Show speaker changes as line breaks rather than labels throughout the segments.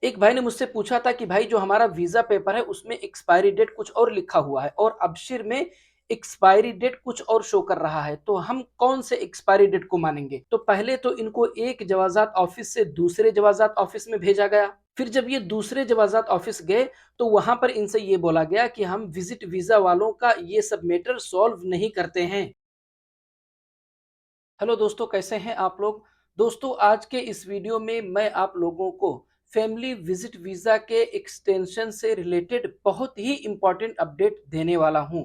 एक भाई ने मुझसे पूछा था कि भाई जो हमारा वीज़ा पेपर है उसमें एक्सपायरी डेट कुछ और लिखा हुआ है और अबशिर में एक्सपायरी डेट कुछ और शो कर रहा है, तो हम कौन से एक्सपायरी डेट को मानेंगे? तो पहले तो इनको एक जवाज़ात ऑफिस से दूसरे जवाज़ात ऑफिस में भेजा गया। फिर जब ये दूसरे जवाज़ात ऑफिस गए तो वहां पर इनसे ये बोला गया कि हम विजिट वीज़ा वालों का ये सब मैटर सॉल्व नहीं करते हैं। हेलो दोस्तों, कैसे हैं आप लोग? दोस्तों, आज के इस वीडियो में मैं आप लोगों को फैमिली विजिट वीज़ा के एक्सटेंशन से रिलेटेड बहुत ही इम्पोर्टेंट अपडेट देने वाला हूं।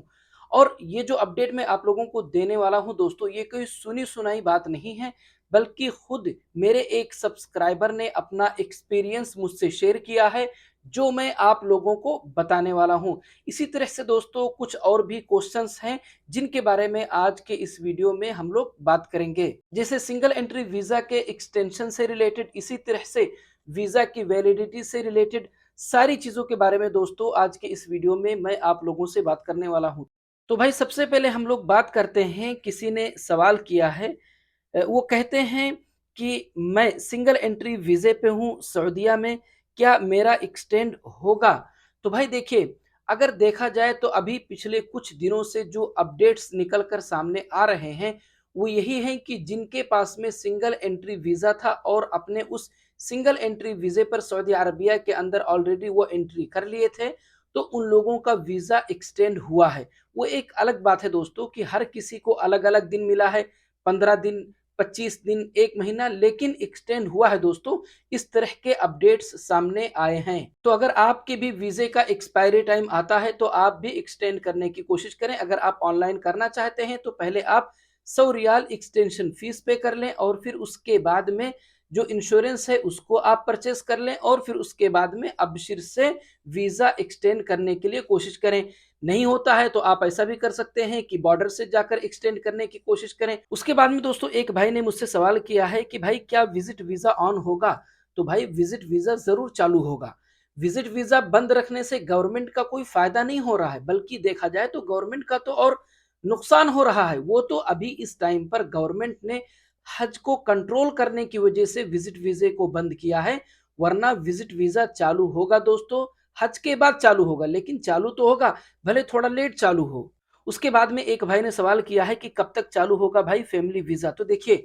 और ये जो अपडेट मैं आप लोगों को देने वाला हूं दोस्तों, ये कोई सुनी सुनाई बात नहीं है, बल्कि खुद मेरे एक सब्सक्राइबर ने अपना एक्सपीरियंस मुझसे शेयर किया है, जो मैं आप लोगों को बताने वाला हूं। इसी तरह से दोस्तों कुछ और भी क्वेश्चंस हैं जिनके बारे में आज के इस वीडियो में हम लोग बात करेंगे, जैसे सिंगल एंट्री वीजा के एक्सटेंशन से रिलेटेड, इसी तरह से वीजा की वैलिडिटी से रिलेटेड सारी चीजों के बारे में दोस्तों आज के इस वीडियो में मैं आप लोगों से बात करने वाला हूं। तो भाई सबसे पहले हम लोग बात करते हैं, किसी ने सवाल किया है, वो कहते हैं कि मैं सिंगल एंट्री वीजे पे हूँ सऊदीया में, क्या मेरा एक्सटेंड होगा? तो भाई देखिए, अगर देखा जाए तो अभी पिछले कुछ दिनों से जो अपडेट्स निकल कर सामने आ रहे हैं वो यही है कि जिनके पास में सिंगल एंट्री वीजा था और अपने उस सिंगल एंट्री वीजे पर सऊदी अरबिया के अंदर ऑलरेडी वो एंट्री कर लिए थे, तो उन लोगों का वीजा एक्सटेंड हुआ है। वो एक अलग बात है दोस्तों कि हर किसी को अलग अलग दिन मिला है, 15 दिन, 25 दिन, एक महीना, लेकिन एक्सटेंड हुआ है दोस्तों। इस तरह के अपडेट्स सामने आए हैं। तो अगर आपके भी वीजे का एक्सपायरी टाइम आता है तो आप भी एक्सटेंड करने की कोशिश करें। अगर आप ऑनलाइन करना चाहते हैं तो पहले आप 100 रियाल एक्सटेंशन फीस पे कर लें और फिर उसके बाद में जो इंश्योरेंस है उसको आप परचेस कर लें और फिर उसके बाद में अबशिर से वीजा एक्सटेंड करने के लिए कोशिश करें। नहीं होता है तो आप ऐसा भी कर सकते हैं कि बॉर्डर से जाकर एक्सटेंड करने की कोशिश करें। उसके बाद में दोस्तों एक भाई ने मुझसे सवाल किया है कि भाई क्या विजिट वीजा ऑन होगा? तो भाई विजिट वीजा जरूर चालू होगा। विजिट वीजा बंद रखने से गवर्नमेंट का कोई फायदा नहीं हो रहा है, बल्कि देखा जाए तो गवर्नमेंट का तो और नुकसान हो रहा है। वो तो अभी इस टाइम पर गवर्नमेंट ने हज को कंट्रोल करने की वजह से विजिट वीजे को बंद किया है, वरना विजिट वीजा चालू होगा दोस्तों। हज के बाद चालू होगा, लेकिन चालू तो होगा, भले थोड़ा लेट चालू हो। उसके बाद में एक भाई ने सवाल किया है कि कब तक चालू होगा भाई फैमिली वीजा? तो देखिए,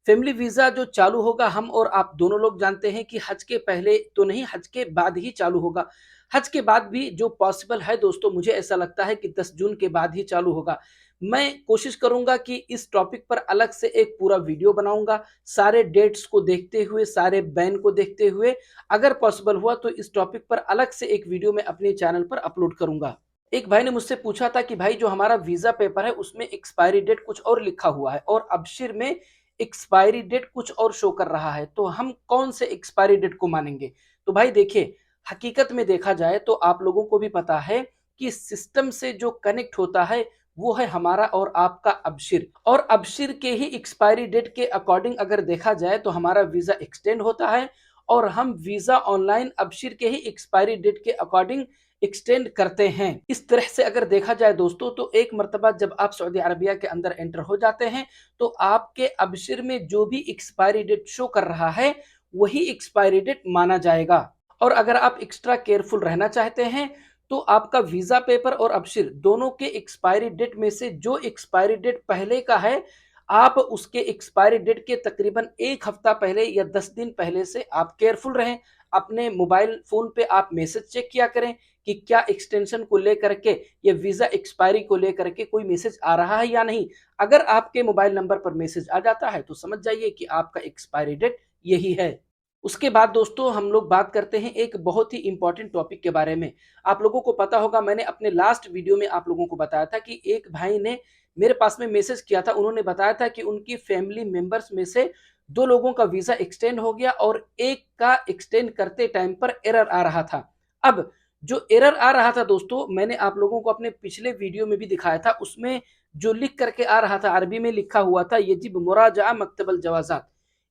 फैमिली वीजा जो चालू होगा हम और आप दोनों लोग जानते हैं कि हज के पहले तो नहीं, हज के बाद ही चालू होगा। हज के बाद भी जो पॉसिबल है दोस्तों, मुझे ऐसा लगता है कि 10 जून के बाद ही चालू होगा। मैं कोशिश करूंगा कि इस टॉपिक पर अलग से एक पूरा वीडियो बनाऊंगा, सारे डेट्स को देखते हुए, सारे बैन को देखते हुए। अगर पॉसिबल हुआ तो इस टॉपिक पर अलग से एक वीडियो मैं अपने चैनल पर अपलोड करूंगा। एक भाई ने मुझसे पूछा था कि भाई जो हमारा वीजा पेपर है उसमें एक्सपायरी डेट कुछ और लिखा हुआ है और अबशिर में एक्सपायरी डेट कुछ और शो कर रहा है, तो हम कौन से एक्सपायरी डेट को मानेंगे? तो भाई देखिए, हकीकत में देखा जाए तो आप लोगों को भी पता है कि सिस्टम से जो कनेक्ट होता है वो है हमारा और आपका अबशिर, और अबशिर के ही एक्सपायरी डेट के अकॉर्डिंग अगर देखा जाए तो हमारा वीजा एक्सटेंड होता है और हम वीजा ऑनलाइन अबशिर के ही एक्सपायरी डेट के अकॉर्डिंग एक्सटेंड करते हैं। इस तरह से अगर देखा जाए दोस्तों तो एक मर्तबा जब आप सऊदी अरबिया के अंदर एंटर हो जाते हैं तो आपके अबशिर में जो भी एक्सपायरी डेट शो कर रहा है वही एक्सपायरी डेट माना जाएगा। और अगर आप एक्स्ट्रा केयरफुल रहना चाहते हैं तो आपका वीजा पेपर और अबशिर दोनों के एक्सपायरी डेट में से जो एक्सपायरी डेट पहले का है, आप उसके एक्सपायरी डेट के तकरीबन एक हफ्ता पहले या 10 दिन पहले से आप केयरफुल रहें। अपने मोबाइल फोन पे आप मैसेज चेक किया करें कि क्या एक्सटेंशन को लेकर के या वीजा एक्सपायरी को लेकर के कोई मैसेज आ रहा है या नहीं। अगर आपके मोबाइल नंबर पर मैसेज आ जाता है तो समझ जाइए कि आपका एक्सपायरी डेट यही है। उसके बाद दोस्तों हम लोग बात करते हैं एक बहुत ही इंपॉर्टेंट टॉपिक के बारे में। आप लोगों को पता होगा, मैंने अपने लास्ट वीडियो में आप लोगों को बताया था कि एक भाई ने मेरे पास में मैसेज किया था। उन्होंने बताया था कि उनकी फैमिली मेंबर्स में से 2 लोगों का वीजा एक्सटेंड हो गया और एक का एक्सटेंड करते टाइम पर एरर आ रहा था। अब जो एरर आ रहा था दोस्तों, मैंने आप लोगों को अपने पिछले वीडियो में भी दिखाया था। उसमें जो लिख करके आ रहा था, अरबी में लिखा हुआ था, यजिब मुराजा मकतबल जवाजात,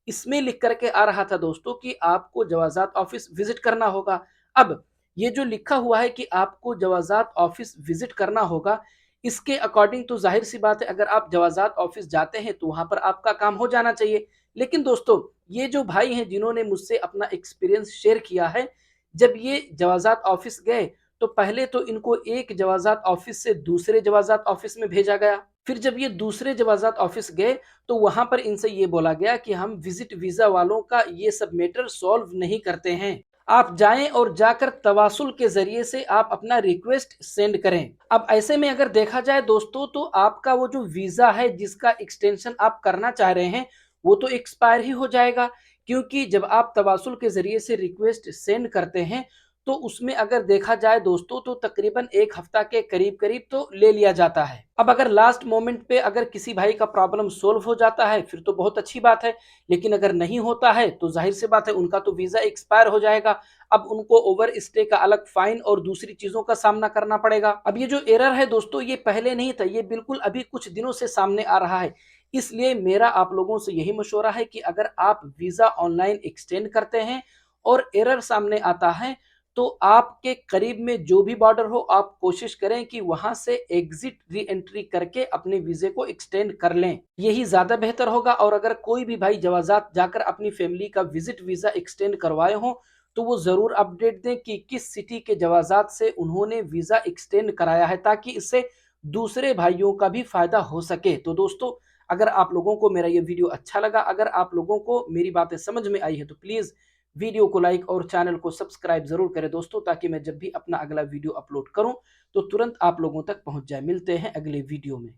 इसमें लिख करके आ रहा था दोस्तों कि आपको जवाजात ऑफिस विजिट करना होगा। अब ये जो लिखा हुआ है कि आपको जवाजात ऑफिस विजिट करना होगा, इसके अकॉर्डिंग तो जाहिर सी बात है, अगर आप जवाजात ऑफिस जाते हैं तो वहां पर आपका काम हो जाना चाहिए, लेकिन दोस्तों, ये जो भाई हैं जिन्होंने मुझसे अपना एक्सपीरियंस शेयर किया है, जब ये जवाज़ात ऑफ़िस गए, तो पहले तो इनको एक जवाज़ात ऑफ़िस से दूसरे जवाज़ात ऑफ़िस में भेजा गया। फिर जब ये दूसरे जवाज़ात ऑफ़िस गए, तो वहाँ पर इनसे ये बोला गया कि हम विज़िट वीज़ा वालों का ये सब मैटर सॉल्व नहीं करते हैं। आप जाएँ और जाकर तवासुल के ज़रिए से आप अपना रिक्वेस्ट सेंड करें। अब ऐसे में अगर देखा जाए दोस्तों, तो आपका वो जो वीज़ा है जिसका एक्सटेंशन आप करना चाह रहे हैं, वो तो एक्सपायर ही हो जाएगा, क्योंकि जब आप तवासुल के ज़रिए से रिक्वेस्ट सेंड करते हैं, तो उसमें अगर देखा जाए दोस्तों, तो तकरीबन 1 हफ्ता के करीब-करीब तो ले लिया जाता है। अब अगर लास्ट मोमेंट पे अगर किसी भाई का प्रॉब्लम सॉल्व हो जाता है, फिर तो बहुत अच्छी बात है, लेकिन अगर नहीं होता है, तो ज़ाहिर-सी बात है उनका तो वीज़ा एक्सपायर हो जाएगा। अब उनको ओवर स्टे का अलग फाइन और दूसरी चीज़ों का सामना करना पड़ेगा। अब ये जो एरर है दोस्तों, ये पहले नहीं था, ये बिल्कुल अभी कुछ दिनों से सामने आ रहा है। इसलिए मेरा आप लोगों से यही मशवरा है कि अगर आप वीज़ा ऑनलाइन एक्सटेंड करते हैं और एरर सामने आता है, तो आपके करीब में जो भी बॉर्डर हो, आप कोशिश करें कि वहां से एग्जिट री एंट्री करके अपने वीजे को एक्सटेंड कर लें। यही ज्यादा बेहतर होगा। और अगर कोई भी भाई जवाजात जाकर अपनी फैमिली का विजिट वीजा एक्सटेंड करवाए हो, तो वो जरूर अपडेट दें कि किस सिटी के जवाजात से उन्होंने वीजा एक्सटेंड कराया है, ताकि इससे दूसरे भाइयों का भी फायदा हो सके। तो दोस्तों, अगर आप लोगों को मेरा ये वीडियो अच्छा लगा, अगर आप लोगों को मेरी बातें समझ में आई है, तो प्लीज वीडियो को लाइक और चैनल को सब्सक्राइब जरूर करें दोस्तों, ताकि मैं जब भी अपना अगला वीडियो अपलोड करूं, तो तुरंत आप लोगों तक पहुंच जाए। मिलते हैं अगले वीडियो में।